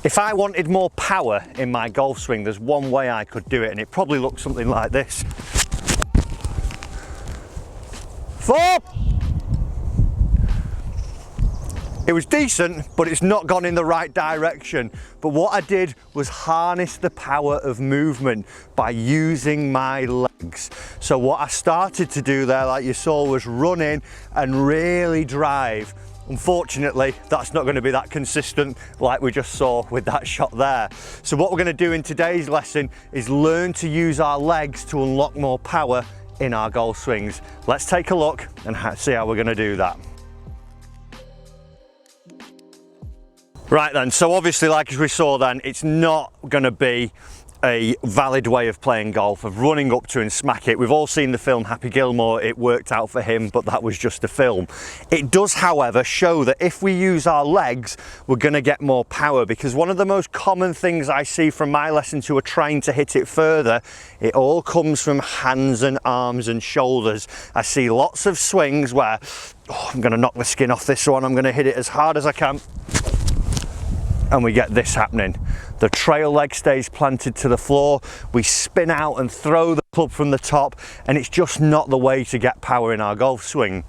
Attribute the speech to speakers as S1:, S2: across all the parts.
S1: If I wanted more power in my golf swing, there's one way I could do it, and it probably looks something like this. 4! It was decent, but it's not gone in the right direction. But what I did was harness the power of movement by using my legs. So what I started to do there, like you saw, was run in and really drive. Unfortunately, that's not going to be that consistent like we just saw with that shot there. So what we're going to do in today's lesson is learn to use our legs to unlock more power in our golf swings. Let's take a look and see how we're going to do that. Right then, so obviously, like we saw then, it's not going to be a valid way of playing golf, of running up to and smack it. We've all seen the film Happy Gilmore. It worked out for him, but that was just a film. It does, however, show that if we use our legs, we're going to get more power, because one of the most common things I see from my lessons who are trying to hit it further, it all comes from hands and arms and shoulders. I see lots of swings where, oh, I'm going to knock the skin off this one, I'm going to hit it as hard as I can, and we get this happening. The trail leg stays planted to the floor, we spin out and throw the club from the top, and it's just not the way to get power in our golf swing.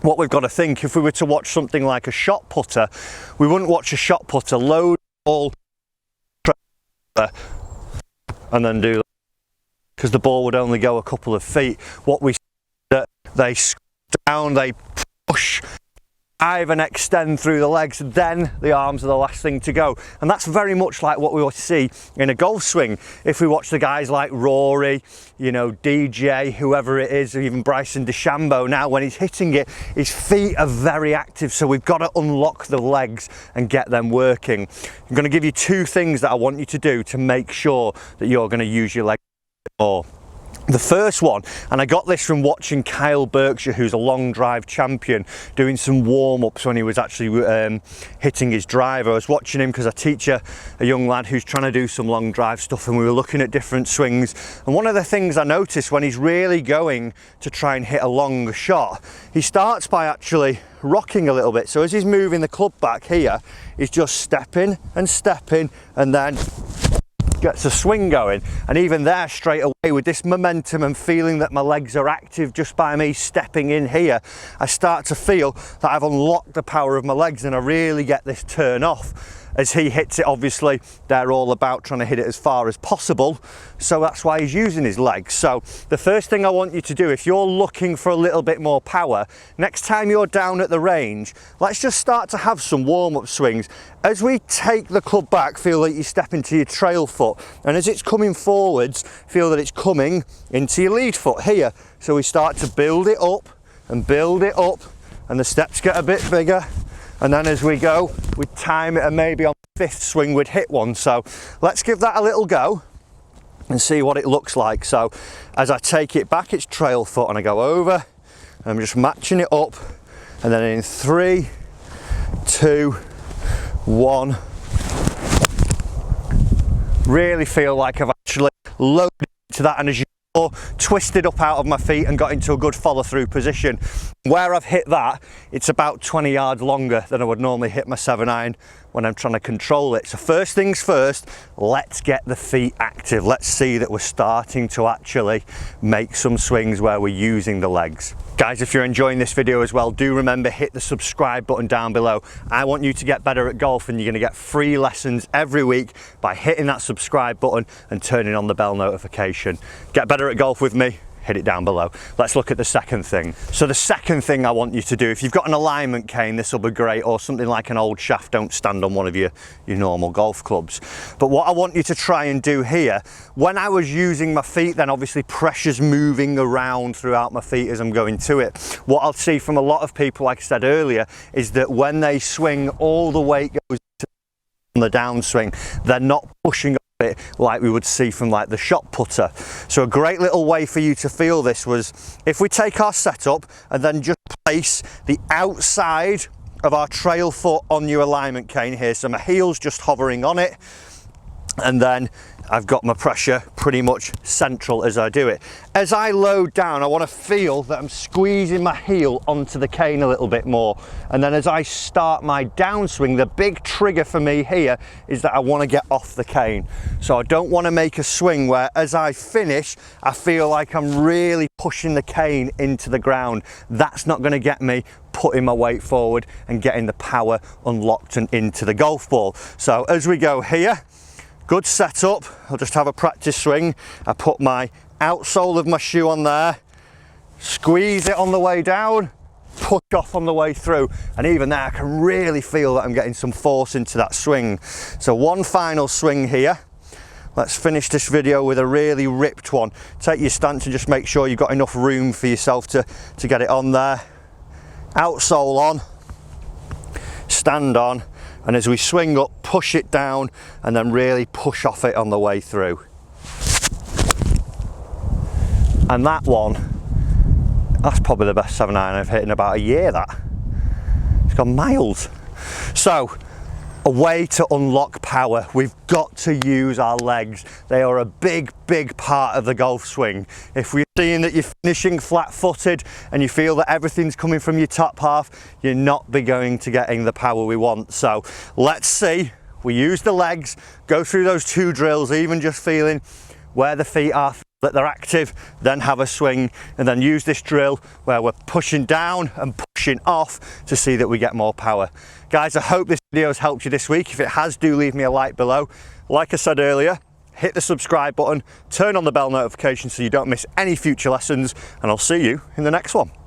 S1: What we've got to think, if we were to watch something like a shot putter, we wouldn't watch a shot putter load all and then do that, because the ball would only go a couple of feet. What we see is that they squat down, they push, dive and extend through the legs, then the arms are the last thing to go. And that's very much like what we see in a golf swing. If we watch the guys like Rory, you know, DJ, whoever it is, or even Bryson DeChambeau, now when he's hitting it, his feet are very active, so we've got to unlock the legs and get them working. I'm going to give you 2 things that I want you to do to make sure that you're going to use your legs more. The first one, and I got this from watching Kyle Berkshire, who's a long drive champion, doing some warm-ups when he was actually hitting his driver. I was watching him because I teach a young lad who's trying to do some long drive stuff, and we were looking at different swings. And one of the things I noticed when he's really going to try and hit a long shot, he starts by actually rocking a little bit. So as he's moving the club back here, he's just stepping and stepping, and then gets a swing going. And even there, straight away, with this momentum and feeling that my legs are active just by me stepping in here, I start to feel that I've unlocked the power of my legs, and I really get this turn off. As he hits it, obviously, they're all about trying to hit it as far as possible, so that's why he's using his legs. So the first thing I want you to do, if you're looking for a little bit more power, next time you're down at the range, let's just start to have some warm-up swings. As we take the club back, feel like you step into your trail foot, and as it's coming forwards, feel that it's coming into your lead foot here. So we start to build it up and build it up, and the steps get a bit bigger. And then as we go, we time it, and maybe on the 5th swing we'd hit one. So let's give that a little go and see what it looks like. So as I take it back, it's trail foot, and I go over, and I'm just matching it up, and then in 3, 2, 1, really feel like I've actually loaded to that, and as you saw, twisted up out of my feet and got into a good follow through position. Where I've hit that, it's about 20 yards longer than I would normally hit my 7-iron when I'm trying to control it. So first things first, let's get the feet active. Let's see that we're starting to actually make some swings where we're using the legs. Guys, if you're enjoying this video as well, do remember, hit the subscribe button down below. I want you to get better at golf, and you're going to get free lessons every week by hitting that subscribe button and turning on the bell notification. Get better at golf with me, hit it down below. Let's look at the second thing. So the second thing I want you to do, if you've got an alignment cane, this will be great, or something like an old shaft. Don't stand on one of your normal golf clubs. But what I want you to try and do here, when I was using my feet, then obviously pressure's moving around throughout my feet as I'm going to it. What I'll see from a lot of people, like I said earlier, is that when they swing, all the weight goes to the downswing. They're not pushing it like we would see from like the shot putter. So a great little way for you to feel this was if we take our setup and then just place the outside of our trail foot on your alignment cane here, so my heel's just hovering on it, and then I've got my pressure pretty much central as I do it. As I load down, I want to feel that I'm squeezing my heel onto the cane a little bit more, and then as I start my downswing, the big trigger for me here is that I want to get off the cane. So I don't want to make a swing where as I finish I feel like I'm really pushing the cane into the ground. That's not going to get me putting my weight forward and getting the power unlocked and into the golf ball. So as we go here, good setup, I'll just have a practice swing. I put my outsole of my shoe on there, squeeze it on the way down, push off on the way through, and even there I can really feel that I'm getting some force into that swing. So one final swing here. Let's finish this video with a really ripped one. Take your stance and just make sure you've got enough room for yourself to get it on there. Outsole on, stand on, and as we swing up, push it down and then really push off it on the way through. And that one, that's probably the best 7-iron I've hit in about a year. That it's gone miles. So a way to unlock power, we've got to use our legs. They are a big part of the golf swing. If we're seeing that you're finishing flat-footed and you feel that everything's coming from your top half, you're not going to getting the power we want. So let's see, we use the legs, go through those 2 drills, even just feeling where the feet are, that they're active, then have a swing, and then use this drill where we're pushing down and pushing off to see that we get more power. Guys, I hope this video has helped you this week. If it has, do leave me a like below. Like I said earlier, hit the subscribe button, turn on the bell notification so you don't miss any future lessons, and I'll see you in the next one.